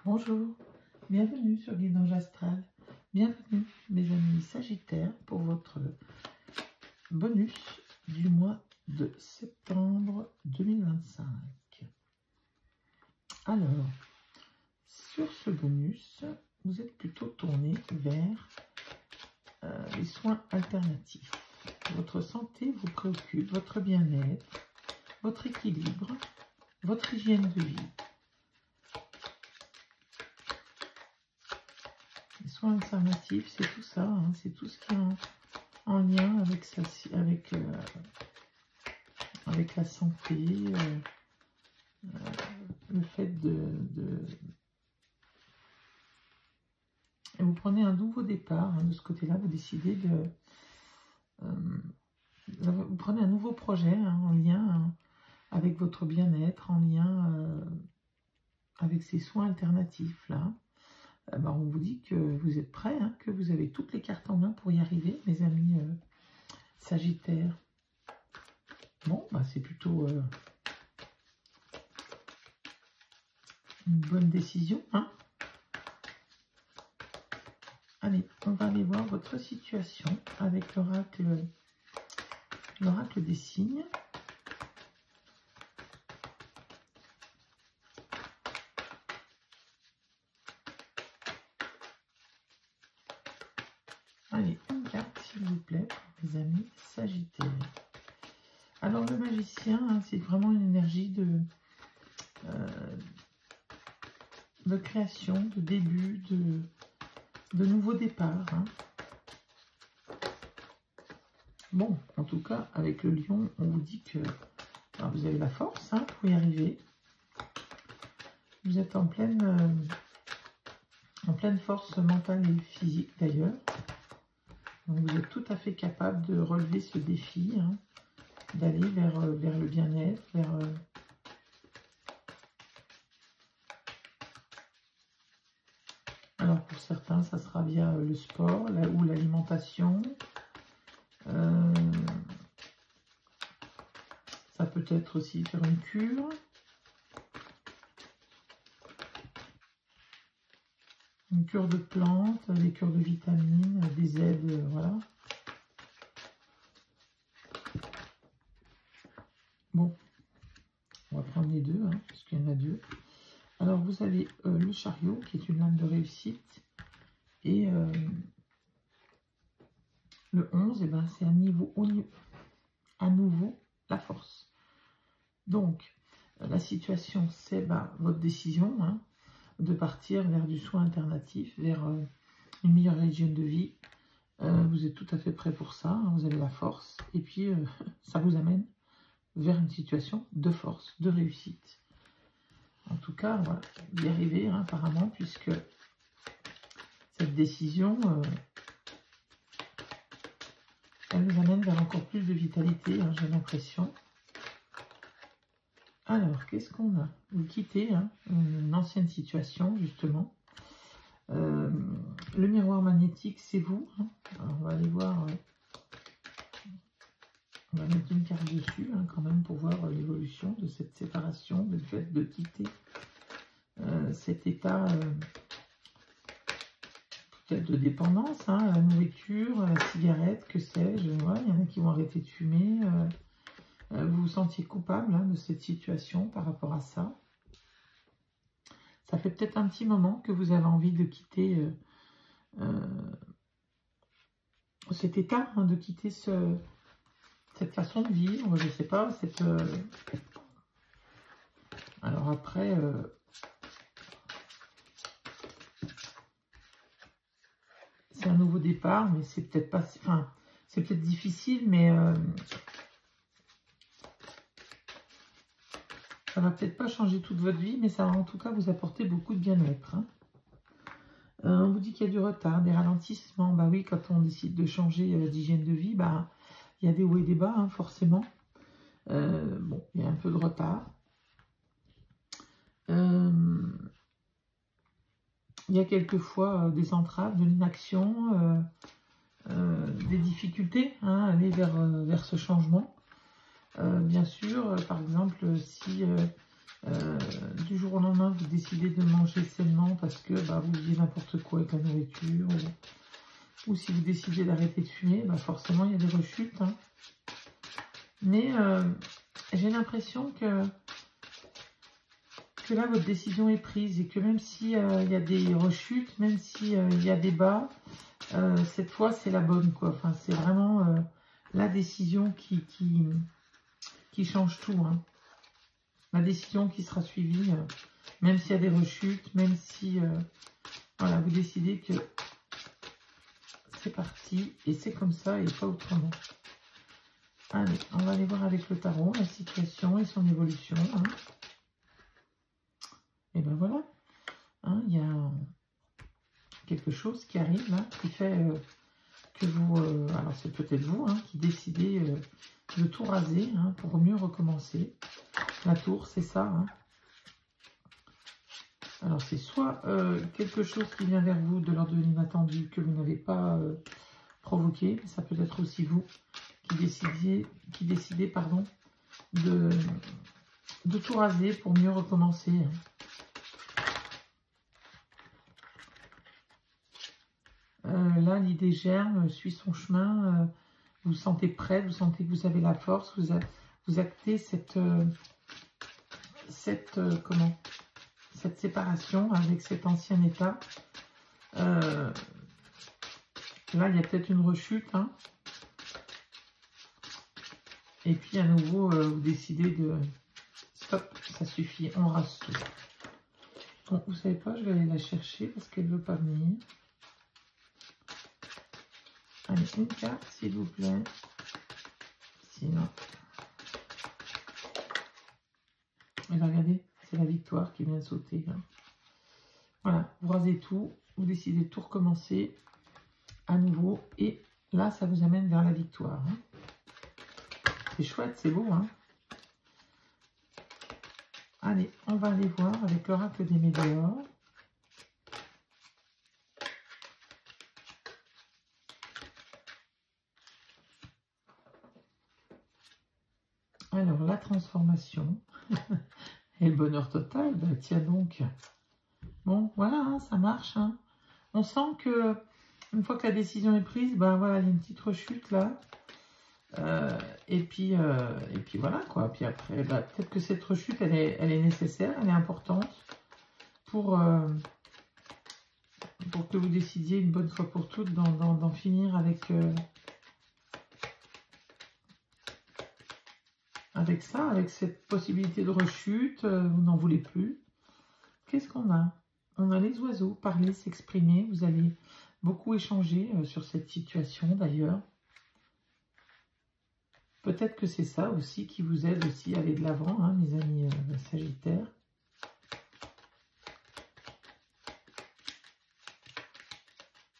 Bonjour, bienvenue sur Guidage Astral. Bienvenue mes amis Sagittaires pour votre bonus du mois de septembre 2025. Alors, sur ce bonus, vous êtes plutôt tourné vers les soins alternatifs. Votre santé vous préoccupe, votre bien-être, votre équilibre, votre hygiène de vie. Les soins alternatifs, c'est tout ça, hein, c'est tout ce qui est en lien avec, avec la santé, le fait Et vous prenez un nouveau départ, hein, de ce côté-là, vous décidez de... vous prenez un nouveau projet, hein, en lien, hein, avec votre bien-être, en lien avec ces soins alternatifs, là. Ben, on vous dit que vous êtes prêts, hein, que vous avez toutes les cartes en main pour y arriver, mes amis Sagittaires. Bon, ben, c'est plutôt une bonne décision, hein. Allez, on va aller voir votre situation avec l'oracle des signes. Allez, une carte, s'il vous plaît, les amis Sagittaires. Alors, le magicien, hein, c'est vraiment une énergie de création, de début, de nouveau départ. Hein. Bon, en tout cas, avec le lion, on vous dit que vous avez la force, hein, pour y arriver. Vous êtes en pleine force mentale et physique, d'ailleurs. Donc, vous êtes tout à fait capable de relever ce défi, hein, d'aller vers le bien-être, vers... Alors, pour certains, ça sera via le sport ou l'alimentation. Ça peut être aussi faire une cure. Une cure de plantes, des cures de vitamines, des aides, voilà. Bon, on va prendre les deux, hein, parce qu'il y en a deux. Alors, vous avez le chariot, qui est une lame de réussite. Et le 11, eh ben, c'est à nouveau la force. Donc, la situation, c'est votre décision, hein, de partir vers du soin alternatif, vers une meilleure hygiène de vie. Vous êtes tout à fait prêt pour ça, hein, vous avez la force. Et puis, ça vous amène vers une situation de force, de réussite. En tout cas, voilà, y arriver, hein, apparemment, puisque cette décision, elle nous amène vers encore plus de vitalité, hein, j'ai l'impression. Alors, qu'est-ce qu'on a? Vous quittez, hein, une ancienne situation, justement. Le miroir magnétique, c'est vous. Hein. Alors, on va aller voir... on va mettre une carte dessus, hein, quand même, pour voir l'évolution de cette séparation, le fait de quitter cet état peut-être de dépendance, hein, à la nourriture, à la cigarette, que sais-je. Ouais, il y en a qui vont arrêter de fumer. Vous vous sentiez coupable, hein, de cette situation par rapport à ça. Ça fait peut-être un petit moment que vous avez envie de quitter cet état, hein, de quitter cette façon de vivre, je ne sais pas. Alors après, c'est un nouveau départ, mais c'est peut-être pas... Enfin, c'est peut-être difficile, mais... ça va peut-être pas changer toute votre vie, mais ça va en tout cas vous apporter beaucoup de bien-être. Hein. On vous dit qu'il y a du retard, des ralentissements. Bah oui, quand on décide de changer d'hygiène de vie, bah il y a des hauts et des bas, hein, forcément. Bon, il y a un peu de retard. Il y a quelquefois des entraves, de l'inaction, des difficultés, hein, à aller vers ce changement. Bien sûr, par exemple, si Du jour au lendemain, vous décidez de manger sainement parce que vous faisiez n'importe quoi avec la nourriture. Ou si vous décidez d'arrêter de fumer, forcément, il y a des rechutes. Hein. Mais j'ai l'impression que là, votre décision est prise et que même s'il y a des rechutes, même s'il y a des bas, cette fois, c'est la bonne, quoi. Enfin, c'est vraiment la décision qui change tout. Hein. La décision qui sera suivie, même s'il y a des rechutes, même si voilà, vous décidez que c'est parti et c'est comme ça et pas autrement. Allez, on va aller voir avec le tarot la situation et son évolution. Hein. Et ben voilà, hein, il y a quelque chose qui arrive là, qui fait que vous, alors c'est peut-être vous qui décidez de tout raser pour mieux recommencer. La tour, c'est ça. Hein. Alors c'est soit quelque chose qui vient vers vous de l'ordre de l'inattendu que vous n'avez pas provoqué, mais ça peut être aussi vous qui décidez pardon, de tout raser pour mieux recommencer. Là, l'idée germe, suit son chemin, vous vous sentez prête, vous sentez que vous avez la force, vous actez cette séparation avec cet ancien état. Là, il y a peut-être une rechute. Hein. Et puis, à nouveau, vous décidez de... Stop, ça suffit, on rase tout. Bon, vous savez pas, je vais aller la chercher parce qu'elle ne veut pas venir. Allez, une carte, s'il vous plaît. Sinon... Et là, regardez, c'est la victoire qui vient de sauter. Hein. Voilà, vous rasez tout, vous décidez de tout recommencer à nouveau. Et là, ça vous amène vers la victoire. Hein. C'est chouette, c'est beau. Hein. Allez, on va aller voir avec l'oracle des météores. Alors, la transformation et le bonheur total, tiens donc. Bon, voilà, hein, ça marche. Hein. On sent que une fois que la décision est prise, voilà, il y a une petite rechute là. Et puis voilà, quoi. Puis après, peut-être que cette rechute, elle est nécessaire, elle est importante pour que vous décidiez une bonne fois pour toutes d'en finir avec ça, avec cette possibilité de rechute, vous n'en voulez plus. Qu'est-ce qu'on a? On a les oiseaux, parler, s'exprimer. Vous allez beaucoup échanger sur cette situation d'ailleurs. Peut-être que c'est ça aussi qui vous aide aussi à aller de l'avant, hein, mes amis Sagittaires.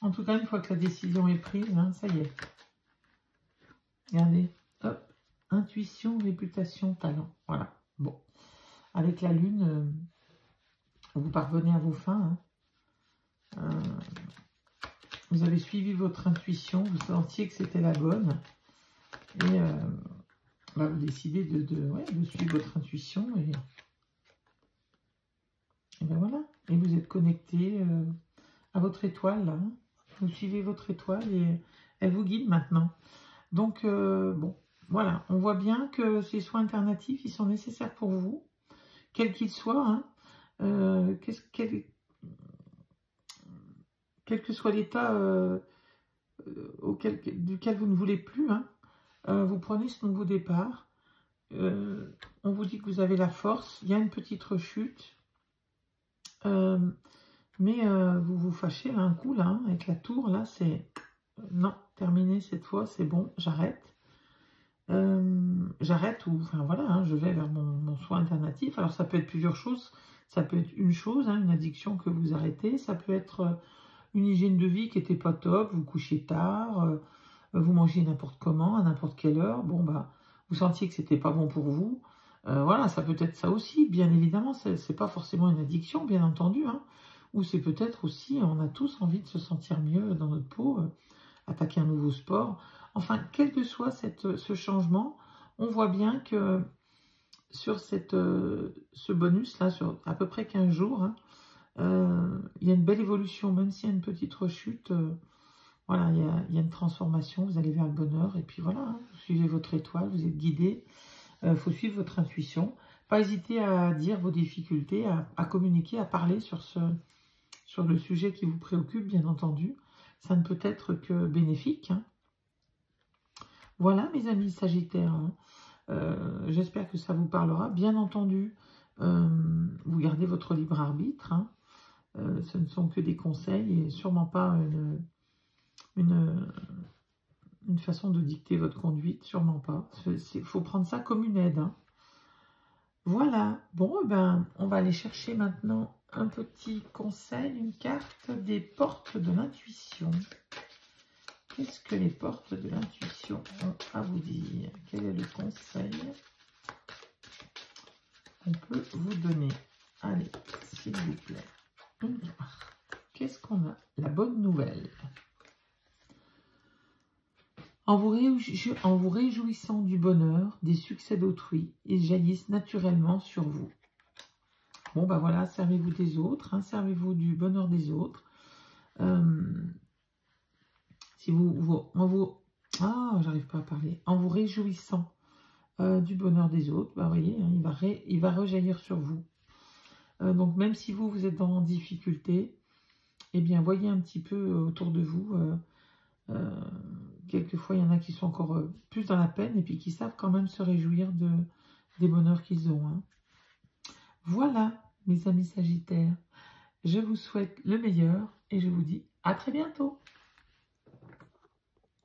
En tout cas, une fois que la décision est prise, hein, ça y est. Regardez, hop. Intuition, réputation, talent. Voilà. Bon. Avec la lune, vous parvenez à vos fins. Hein. Vous avez suivi votre intuition. Vous sentiez que c'était la bonne. Et vous décidez de suivre votre intuition. Et ben voilà. Et vous êtes connecté à votre étoile. Là, hein. Vous suivez votre étoile et elle vous guide maintenant. Donc, bon. Voilà, on voit bien que ces soins alternatifs, ils sont nécessaires pour vous, quels qu'ils soient. Hein. Quel que soit l'état duquel vous ne voulez plus, hein, vous prenez ce nouveau départ. On vous dit que vous avez la force, il y a une petite rechute, mais vous vous fâchez là, un coup, là, hein, avec la tour, là, c'est... non, terminé cette fois, c'est bon, j'arrête. J'arrête ou enfin voilà, hein, je vais vers mon soin alternatif. Alors ça peut être plusieurs choses, ça peut être une chose, hein, une addiction que vous arrêtez, ça peut être une hygiène de vie qui n'était pas top, vous couchez tard, vous mangez n'importe comment, à n'importe quelle heure, bon vous sentiez que c'était pas bon pour vous, voilà, ça peut être ça aussi, bien évidemment, c'est pas forcément une addiction, bien entendu, hein, ou c'est peut-être aussi, on a tous envie de se sentir mieux dans notre peau, attaquer un nouveau sport. Enfin, quel que soit ce changement, on voit bien que sur ce bonus-là, sur à peu près 15 jours, hein, il y a une belle évolution, même s'il y a une petite rechute. Voilà, il y a une transformation, vous allez vers le bonheur. Et puis voilà, hein, vous suivez votre étoile, vous êtes guidé. Il faut suivre votre intuition. Pas hésiter à dire vos difficultés, à communiquer, à parler sur le sujet qui vous préoccupe, bien entendu. Ça ne peut être que bénéfique, hein. Voilà, mes amis Sagittaires, hein. J'espère que ça vous parlera. Bien entendu, vous gardez votre libre arbitre, hein. Ce ne sont que des conseils et sûrement pas une façon de dicter votre conduite, sûrement pas. Il faut prendre ça comme une aide, hein. Voilà, bon, ben, on va aller chercher maintenant un petit conseil, une carte des portes de l'intuition. Qu'est-ce que les portes de l'intuition ont à vous dire? Quel est le conseil qu'on peut vous donner? Allez, s'il vous plaît, une carte. Qu'est-ce qu'on a? La bonne nouvelle. En vous réjouissant du bonheur, des succès d'autrui, ils jaillissent naturellement sur vous. Bon, ben voilà, servez-vous des autres, hein, servez-vous du bonheur des autres. Si j'arrive pas à parler. En vous réjouissant du bonheur des autres, bah, voyez, hein, il va rejaillir sur vous. Donc, même si vous êtes en difficulté, eh bien, voyez un petit peu autour de vous. Quelquefois, il y en a qui sont encore plus dans la peine et puis qui savent quand même se réjouir des bonheurs qu'ils ont, hein. Voilà, mes amis Sagittaires. Je vous souhaite le meilleur et je vous dis à très bientôt.